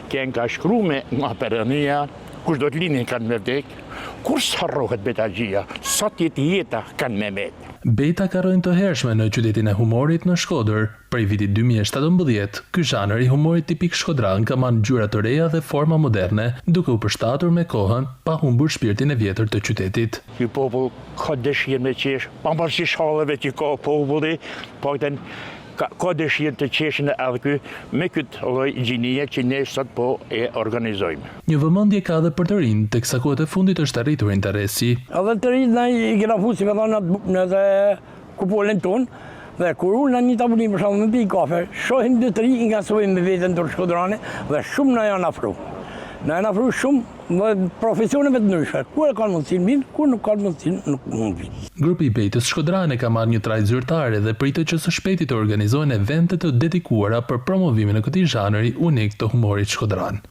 Kënë ka shkru me nga Perëndia, kush do të linin kanë me vdek, kur s'harrohet betagjia, sa jeta kanë me met. Beta ka rënë të hershme në qytetin e humorit në Shkodër. Prej vitit 2017, ky zhanër i humorit tipik shkodran ka marrë ngjyra të reja dhe forma moderne, duke u përshtatur me kohën, pa humbur shpirtin e vjetër të qytetit. Ky popull ka dëshirë me qesh, pavarësisht shkallëve që ka populli, paktën ka dëshirë të qeshin edhe ky me këtë lloj gjinie që ne sot po e organizojmë. Një vëmendje ka edhe për të rinj, teksa kohët e fundit është arritur interesi. Edhe të rinj na i kena fusi me dhëna në kupolën tonë, dhe kur unë në një tabullin për shkak me pi kafe, shohin 2-3 nga sojmë me veten tur shkodrane dhe shumë na janë afru. Na janë afru shumë me profesioneve të ndryshme. Kur e kanë mundësinë mirë, kur nuk kanë mundësinë nuk mund. Grupi i Betës Shkodrane ka marrë një trajt zyrtare dhe pritet që së shpejti të organizojnë evente të dedikuara për promovimin e këtij zhanri unik të humorit shkodran.